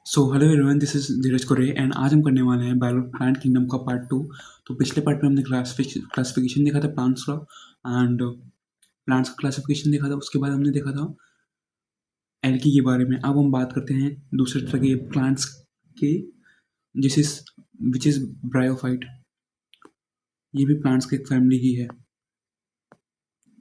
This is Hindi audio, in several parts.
So hello everyone, this is Dheeraj Kore and आज हम करने वाले हैं बायो प्लांट किंगडम का पार्ट 2। तो पिछले पार्ट में हमने क्लासिफिकेशन देखा था प्लांट्स का एंड प्लांट्स का क्लासिफिकेशन देखा था। उसके बाद हमने देखा था एल्गी के बारे में। अब हम बात करते हैं दूसरे तरह के प्लांट्स के, जिस इज विच इज ब्रायोफाइट। ये भी प्लांट्स की एक फैमिली ही है,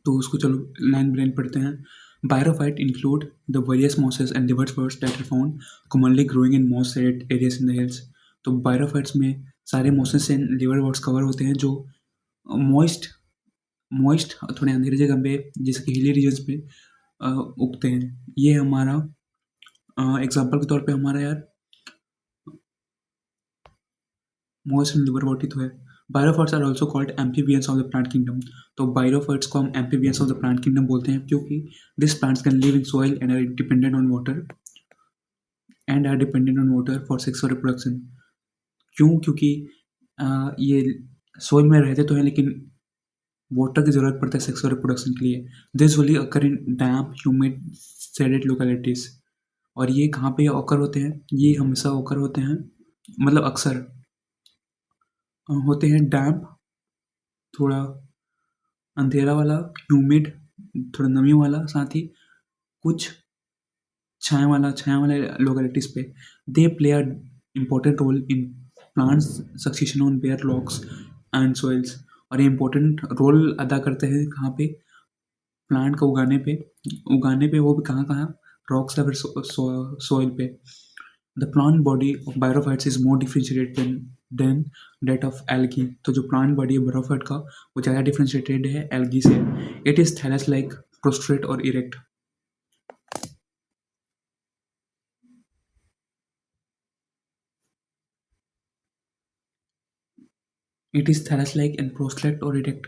तो उसको चलो लाइन बाय लाइन पढ़ते हैं। Bryophyte include the various mosses and liverworts that are found commonly growing in moss areas in the hills। तो बायोफाइट्स में सारे मॉसेस एंड लिवरवर्ट्स कवर होते हैं जो मॉइस्ट मॉइस्ट थोड़े अंधेरे जगह पे, जैसे कि हिली रीजन्स पे उगते हैं। ये हमारा एग्जांपल के तौर पे हमारा यार मॉइस्ट एंड लिवरवॉट ही तो है। Bryophytes are also called amphibians of the plant kingdom. तो बायोफाइट्स को हम amphibians of the plant kingdom बोलते हैं क्योंकि this plants can live in soil and are dependent on water for sexual reproduction. क्यों? क्योंकि ये सोइल में रहते तो हैं लेकिन वाटर की ज़रूरत पड़ता है सेक्सुअल रिप्रोडक्शन के लिए। This only occur in damp humid shaded localities. और ये कहाँ पे ऑकर होते हैं? ये हमेशा ऑकर होते हैं, मतलब अक्सर होते हैं डैम्प, थोड़ा अंधेरा वाला, ह्यूमिड थोड़ा नमी वाला, साथ ही कुछ छाया वाले लोकेलिटीज पे। They play a important role in plants succession on bare rocks and soils. और ये इम्पोर्टेंट रोल अदा करते हैं कहाँ पे? प्लांट को उगाने पे वो भी कहाँ कहाँ? रॉक्स या फिर सॉइल पे। The plant body of bryophytes is more differentiated than that of algae. तो जो प्लांट बॉडी है बायोफाइट का वो ज़्यादा डिफ्रेंशिएटेड है एल्गी से। It is thallus like, prostrate और erect. It is thallus like and prostrate और इरेक्ट।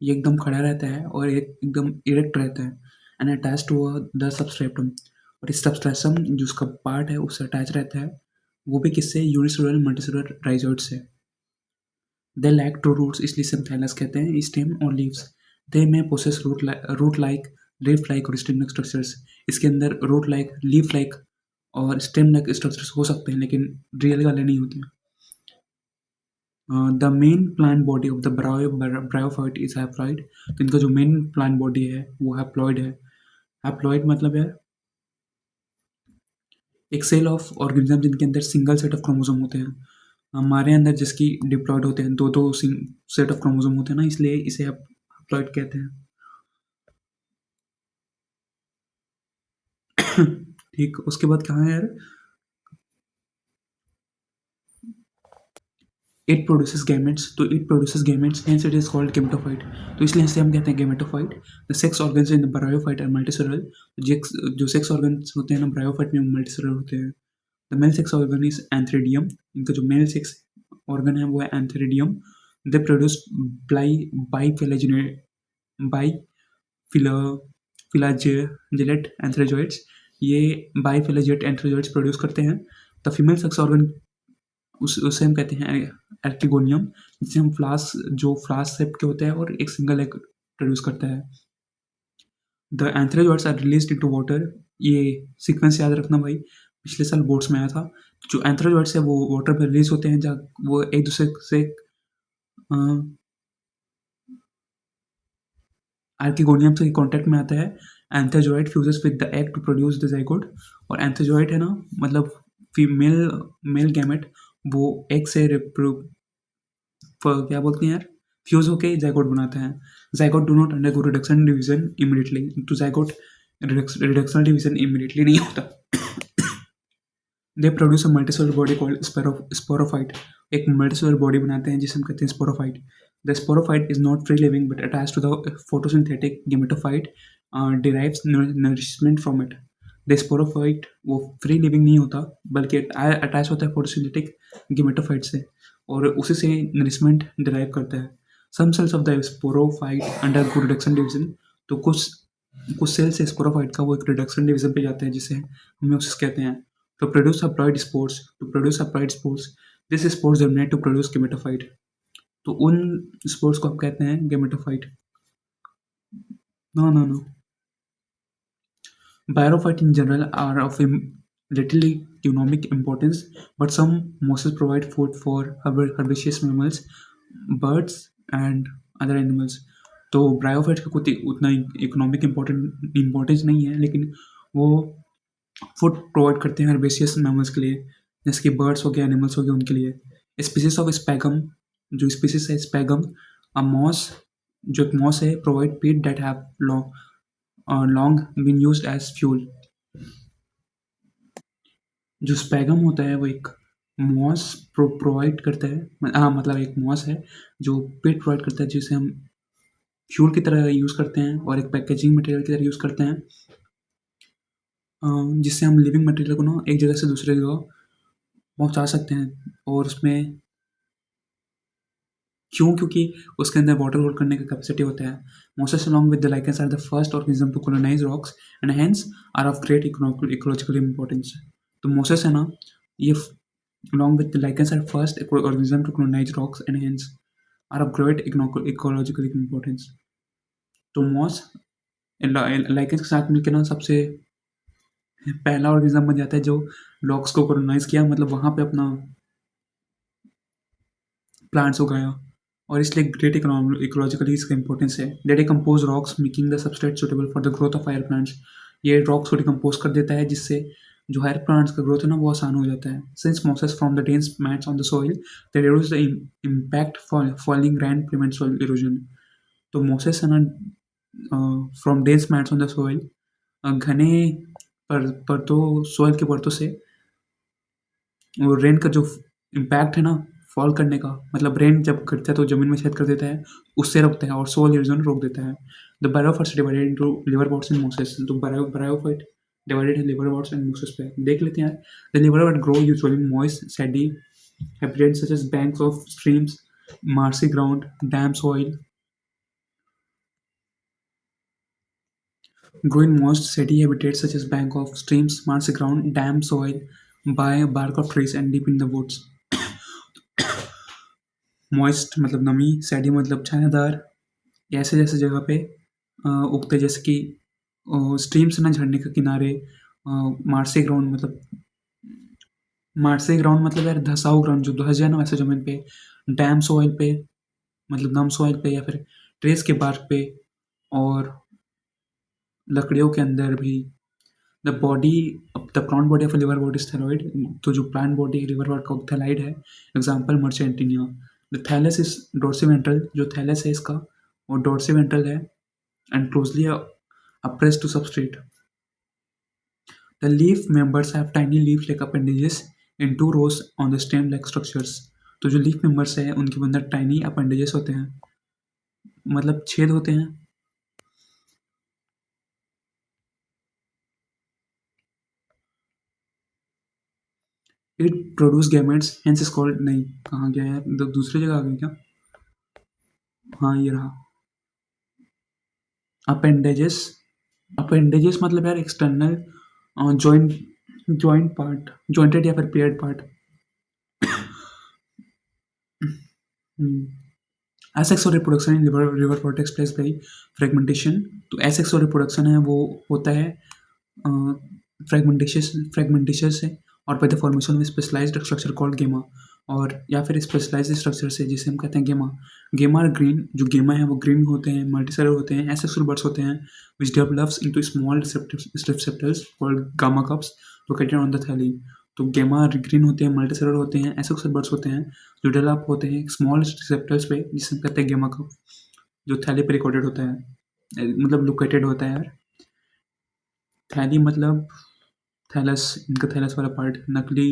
ये एकदम खड़ा रहता है और एकदम इरेक्ट रहता है and attach to the substratum. और इस सबस्ट्रेटम जो उसका पार्ट है उससे अटैच रहता है, वो भी किससे? यूनिसेलुलर मल्टीसेलुलर राइजोइड से। दे लैक टू रूट्स, इसलिए सब थैलस कहते हैं, स्टेम और लीव्स। दे में possess root like, leaf like और स्टेम लाइक स्ट्रक्चर्स। इसके अंदर रूट लाइक, लीफ लाइक और स्टेम लाइक स्ट्रक्चर्स हो सकते हैं लेकिन रियल वाले नहीं होते। The main plant body of the bryophyte is haploid. तो इनका जो मेन प्लांट बॉडी है वो हैप्लॉइड है। हैप्लॉइड मतलब है एक सेल ऑफ ऑर्गेनिज्म जिनके अंदर सिंगल सेट ऑफ क्रोमोसोम होते हैं। हमारे अंदर जिसकी डिप्लॉयड होते हैं दो दो सेट ऑफ क्रोमोसोम होते हैं ना, इसलिए इसे हैप्लॉइड कहते हैं। ठीक, उसके बाद कहाँ है यार? It produces gametes. तो it produces gametes hence it is called gametophyte. तो इसलिए इसे हम कहते हैं gametophyte. The sex organs in the bryophyte are multicellular. जो सेक्स ऑर्गन्स होते हैं ना ब्रायोफाइट में, मल्टीसेलुलर होते हैं। The male sex organ is antheridium. इनका जो मेल सेक्स ऑर्गन है वो है antheridium. They produce bi bi fla flagellate antherozoids. ये बाई फिलाजेट एंथ्रेजोइड्स प्रोड्यूस करते हैं। द फीमेल सेक्स ऑर्गन उसे हम कहते हैं एर्टिगोनियम, जिसे हम फ्लास शेप के होते हैं और एक सिंगल एग प्रोड्यूस करता है। The antherozoids are released into water. ये सीक्वेंस याद रखना भाई, पिछले साल बोर्ड्स में आया था। जो एंथ्रेजोइड्स है वो वाटर में रिलीज होते हैं जहाँ वो एक दूसरे से आर्किगोनियम से कॉन्टैक्ट में आता है। Antherozoid fuses with the egg to produce the zygote. और एंथ्रेजोइड है ना, मतलब फीमेल मेल गैमेट, वो एग से क्या बोलते हैं यार, फ्यूज होके जाइगोट बनाते हैं। Zygote do not undergo reduction division immediately. तो जाइगोट रिडक्शन डिवीजन इमीडिएटली नहीं होता। They produce a multicellular body called sporophyte. एक मल्टीसेलुलर बॉडी बनाते हैं जिसे हम कहते हैं sporophyte. The sporophyte is not free living but attach to the photosynthetic gametophyte derives nourishment from it. The sporophyte वो फ्री लिविंग नहीं होता बल्कि अटैच होता है फोटोसिंथेटिक गेमेटोफाइट से और उसी से नरिशमेंट डिराइव करता है। Some cells of the sporophyte undergo reduction division. तो कुछ कुछ सेल्स स्पोरोफाइट का वो एक रिडक्शन डिवीजन पे जाते हैं जिसे हम कहते हैं to produce haploid spores। This spores germinate to produce gametophyte। तो उन स्पोर्स को हम कहते हैं gametophyte. No no no, bryophyte in general are of little economic importance, but some mosses provide food for herbaceous mammals, birds and other animals. तो ब्रायोफाइट्स का कुछ उतना इकोनॉमिक इम्पोर्टेंस नहीं है, लेकिन वो फूड प्रोवाइड करते हैं हर्बेशियस मैमल्स के लिए, जैसे कि बर्ड्स हो गए, एनिमल्स हो गए, उनके लिए। स्पीसीज ऑफ स्पैगम, जो स्पीसीज है स्पैगम, अ मॉस, जो एक मॉस है, provide peat that have long been used as fuel. जो स्पैगम होता है वो एक मॉस प्रोवाइड करता है, हाँ मतलब एक मॉस है जो पीट प्रोवाइड करता है, जिसे हम फ्यूल की तरह यूज़ करते हैं और एक पैकेजिंग मटेरियल की तरह यूज़ करते हैं, जिससे हम लिविंग मटेरियल को ना एक जगह से दूसरे जगह पहुंचा सकते हैं। और उसमें क्योंकि उसके अंदर वाटर होल्ड करने का कैपेसिटी होता है। Mosses along with the lichens are the first organism to colonize rocks and hence are of great ecological importance। तो मोसेस है ना, ये along with the lichens are first organism to colonize rocks and hence are of great ecological importance। तो मॉस लाइकेंस के साथ मिलकर ना सबसे पहला ऑर्गेनिज्म बन जाता है जो रॉक्स को कॉलोनाइज किया, मतलब वहाँ पे अपना प्लांट्स उगाया, और इसलिए ग्रेट इकोलॉजिकली इसका इंपॉर्टेंस है। They decompose rocks making the substrate suitable for the growth of higher plants. ये रॉक्स को डिकम्पोज कर देता है, जिससे जो हायर प्लांट्स का ग्रोथ है ना वो आसान हो जाता है। Since mosses from the dense mats on the soil they reduce the impact falling rain prevent soil erosion. तो मॉसेस है ना from dense mats on the soil, घने परतों, सॉइल के परतों से और रेन का जो इम्पैक्ट है ना फॉल करने का, मतलब रेन जब गिरता है तो ज़मीन में छेद कर देता है, उससे रोकता है, और सोल इरोजन रोक देता है। The bryophytes divided into liverworts and mosses. तो ब्रायोफाइट डिवाइडेड है लिवरवर्ट्स एंड मोसेस पे। देख लेते हैं। The liverwort grow usually in moist shady habitats such as banks of streams, marshy ground, damp soil। Grow in moist sandy habitats such as bank of streams, marshy ground, damp soil, by bark of trees and deep in the woods। Moist मतलब नमी, सैडी मतलब छायादार, ऐसे जैसे जगह पे उगते, जैसे कि स्ट्रीम्स ना झरने के किनारे, मार्सी ग्राउंड मतलब यार धसाऊ ग्राउंड जो धस जाए ना वैसे जमीन पे, डैम सॉइल पे मतलब नम सॉइल पे, या फिर ट्रेस के बार्क पे, और लकड़ियों के अंदर भी। The plant body of liver body is thalloid. तो जो प्लांट बॉडी लिवर बॉडी का थैलाइड है, एग्जाम्पल मर्चेंटिनिया। द थैलस इज डोर्सिवेंट्रल, जो थैलस है इसका वो डोर्सिवेंट्रल है and closely appressed to substrate। The leaf members have tiny leaf-like appendages in two rows on the stem-like structures। तो जो लीफ मेंबर्स है उनके अंदर टाइनी अपेंडेजेस होते हैं, मतलब छेद होते हैं। It produce gametes hence is called. नहीं, कहाँ गया यार, दूसरी जगह आ गई क्या? हाँ ये रहा। अपेंडेजेस, अपेंडेजेस मतलब यार एक्सटर्नल जॉइंट पार्ट, जॉइंटेड या फिर paired part. Asexual reproduction in लिवर प्रोटेक्स प्लेस बाई फ्रेगमेंटेशन। तो एसेक्सुअल रिप्रोडक्शन है वो होता है फ्रेगमेंटेशन से, और बाय द फॉर्मेशन में स्पेशलाइज्ड स्ट्रक्चर कॉल्ड गेमा, और या फिर स्पेशलाइज्ड स्ट्रक्चर से जिसे हम कहते हैं गेमा। गेमा और ग्रीन, जो गेमा है वो ग्रीन होते हैं, मल्टीसेलर होते हैं, एसेक्सुअल बर्ड्स होते हैं which develops into small receptors called gamma cups located on the थैली। तो गेमा ग्रीन होते हैं, मल्टीसेलर होते हैं, एसेक्सुअल बर्ड्स होते हैं जो डेवलप होते हैं स्मॉल रिसेप्टर्स पे, जिसे हम कहते हैं गेमा कप, जो थैली पे रिकॉर्डेड होता है, मतलब लोकेटेड होता है यार। थैली मतलब थैलस, इनका थैलस वाला पार्ट, नकली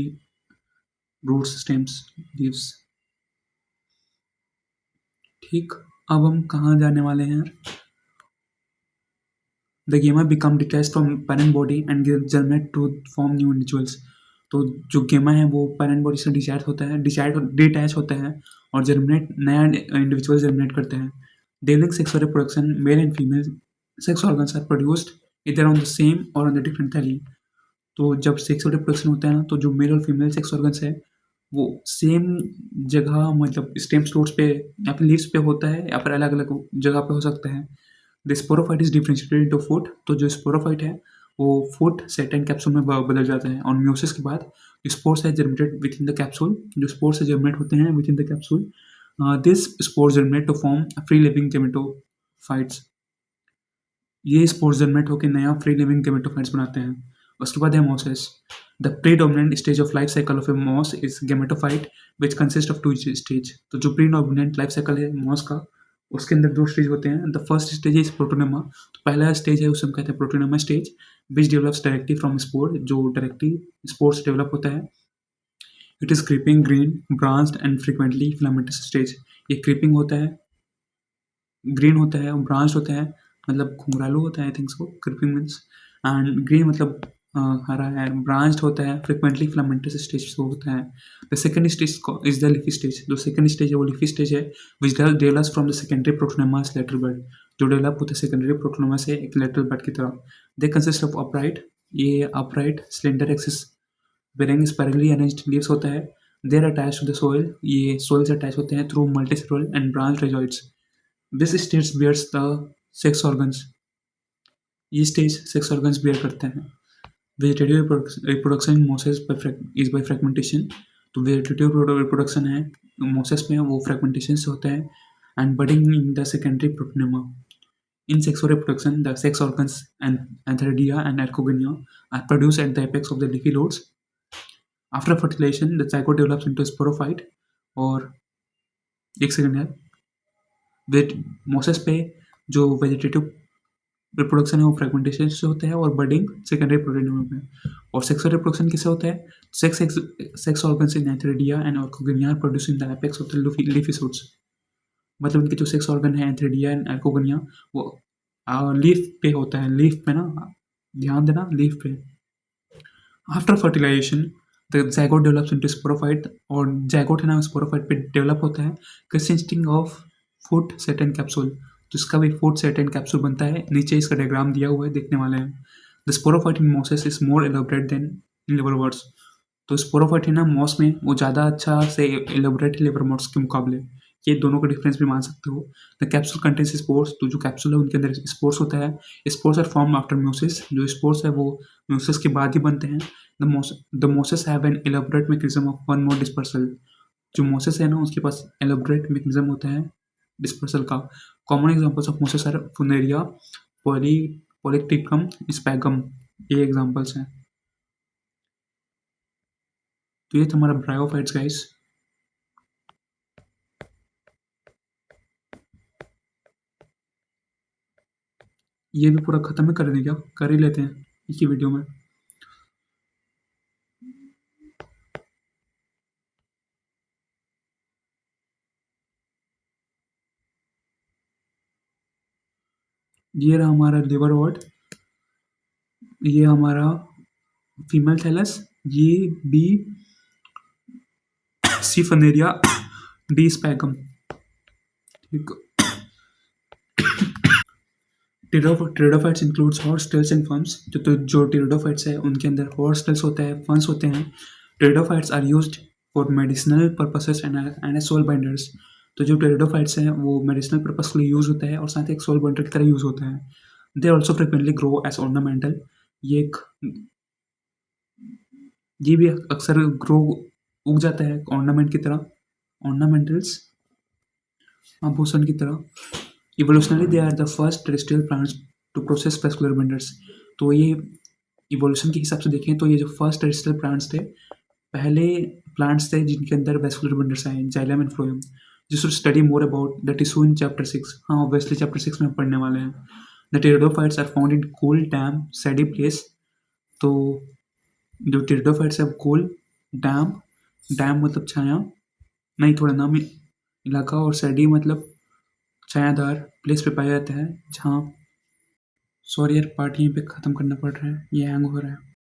रूट्स, स्टेम्स, लीव्स। ठीक, अब हम कहाँ जाने वाले हैं यार? The gemma become detach from parent body and germinate to form new individuals. तो जो गेमा है वो पेरेंट बॉडी से डिटैच होता है और जर्मिनेट, नया इंडिविजुअल जर्मिनेट करते हैं। During sexual reproduction male and female sex organs are produced इधर ऑन द सेम और ऑन द डिफरेंट थैली। तो जब सेक्सुअल रिप्रोडक्शन होता है ना, तो जो मेल और फीमेल सेक्स ऑर्गन्स है वो सेम जगह, मतलब स्टेम स्टोर्स पे या फिर लीव्स पे होता है, या फिर अलग अलग जगह पे हो सकता है। The sporophyte is differentiated into food. तो जो स्पोरोफाइट है वो फूड सेट एंड कैप्सूल में बदल जाता है। और म्यूसिस के बाद स्पोर्स है germinated within the capsule, जो स्पोर्स है जर्मिनेट होते हैं within the capsule. This spores germinate to form free living gametophytes. ये स्पोर्स जर्मिनेट होकर नया फ्री लिविंग गेमेटोफाइट्स बनाते हैं। उसके बाद है mosses. The predominant stage of life cycle of a moss is gametophyte which consist of two stage. तो जो प्रीडोमिनेंट लाइफ साइकिल है मॉस का, उसके अंदर दो स्टेज होते हैं। The first stage is protonema. तो पहला स्टेज है उसे हम कहते हैं protonema stage, which develops directly from spore, जो डायरेक्टली स्पोर से डेवलप होता है। It is creeping green branched and frequently filamentous stage. ये क्रीपिंग होता है, ग्रीन होता है, ब्रांच होता है, मतलब घुंघरालू होता है, I think so. Creeping means and green मतलब हरा है, ब्रांच्ड होता है, फ्रिक्वेंटली फिलामेंटस स्टेज से होता है। The second stage is the leafy stage. जो सेकंड स्टेज है वो लीफी स्टेज है, which develops from the secondary protonema lateral bud, जो डेवलप होता है सेकेंडरी प्रोटोनेमा से एक लेटरल बड की तरह। दे कंसिस्ट ऑफ अपराइट, ये upright cylinder axis bearing spirally arranged leaves होता है। They are attach to the soil, ये सोइल से अटैच होते हैं through multicellular and branch rhizoids. This stage bears the sex organs, ये स्टेज सेक्स ऑर्गन्स बियर करते हैं। Vegetative reproduction in mosses is by fragmentation. तो वेजिटेटिव रिप्रोडक्शन है मोसेस में, वो फ्रेगमेंटेशन से होता है। And budding in the secondary protonema. In sexual reproduction the sex organs and antheridia and archegonia are produced at the apex of the leafy loads. After fertilisation the zygote develops into sporophyte. और एक सेकंड है, मोसेस पे जो वेजिटेटिव रिप्रोडक्शन है वो फ्रेगमेंटेशन से होता है, और बडिंग सेकेंडरी प्रोटोनेमा में। और सेक्सुअल रिप्रोडक्शन किससे होता है? Sex organs in antheridia and archegonia are produced in the apex of the leafy shoots. मतलब इनके जो सेक्स ऑर्गन है एंथेरिडिया एंड एर्कोगेनिया, वो लीफ पे होता है, लीफ पे ना, ध्यान देना, लीफ पे। After fertilisation the zygote develops into sporophyte, और zygote है ना स्पोरोफाइट पे डेवलप होता है, consisting of foot seta and capsule. जिसका भी फूड सेट एंड कैप्सूल बनता है, नीचे इसका डायग्राम दिया हुआ है, देखने वाले हैं। The sporophyte in mosses is more elaborate than in liverworts. तो स्पोरोफाइट है ना मॉस में, वो ज़्यादा अच्छा से एलोबरेट है लिवरवर्ट्स के मुकाबले। ये दोनों का डिफरेंस भी मान सकते हो। द कैप्सूल कंटेन्स स्पोर्स, तो जो कैप्सूल है उनके अंदर स्पोर्स होता है। Spores are form after meiosis, जो स्पोर्स है वो म्यूसिस के बाद ही बनते हैं। The mosses have an elaborate mechanism of one more dispersal. जो मोसेस है ना उसके पास एलोबरेट मैकेनिज्म होता है डिस्पर्सल का। Common examples of mosses are Funaria, Polytrichum, Sphagnum, ये एग्जांपल्स हैं। तो ये तुम्हारा ब्रायोफाइट्स गाइस। ये भी पूरा खत्म ही कर दें क्या? कर ही लेते हैं इसी वीडियो में। ये रहा हमारा लिवर वॉट, ये हमारा फीमेल थैलस, ये बी सी फनेरिया, डी स्पैगम। ठीक। टेरिडोफाइट्स इंक्लूड्स हॉर्सटेल्स एंड फंस। जो टेरिडोफाइट्स है उनके अंदर हॉर्सटेल्स होता है, फंस होते हैं। Pteridophytes are used for medicinal purposes and soil binders. तो जो टेरिडोफाइट्स हैं वो मेडिसिनल पर्पस के लिए यूज़ होता है, और साथ ही एक सोल बाइंडर की तरह यूज़ होता है। They also frequently grow as ornamental. ये एक ये भी अक्सर ग्रो उग जाता है ऑर्नामेंट की तरह, ऑर्नामेंटल्स, आभूषण की तरह। Evolutionary they are the first terrestrial plants to process vascular bundles. तो ये इवोल्यूशन के हिसाब से देखें तो ये जो फर्स्ट टेरेस्ट्रियल प्लांट्स थे, पहले प्लांट्स थे जिनके अंदर वेस्कुलर बंडल्स आए, xylem and phloem. You should study more about the tissue in chapter 6। हाँ ऑब्वियसली चैप्टर 6 में पढ़ने वाले हैं। The pteridophytes are found in cool damp shady places. तो जो टेरिडोफाइट्स है कूल डैम, डैम मतलब छाया, नहीं थोड़ा नाम इलाका, और सैडी मतलब छायादार प्लेस पे पाया जाता है जहाँ। सॉरी यार पार्ट यहीं पे ख़त्म करना पड़ रहा है, ये हैंग हो रहा है।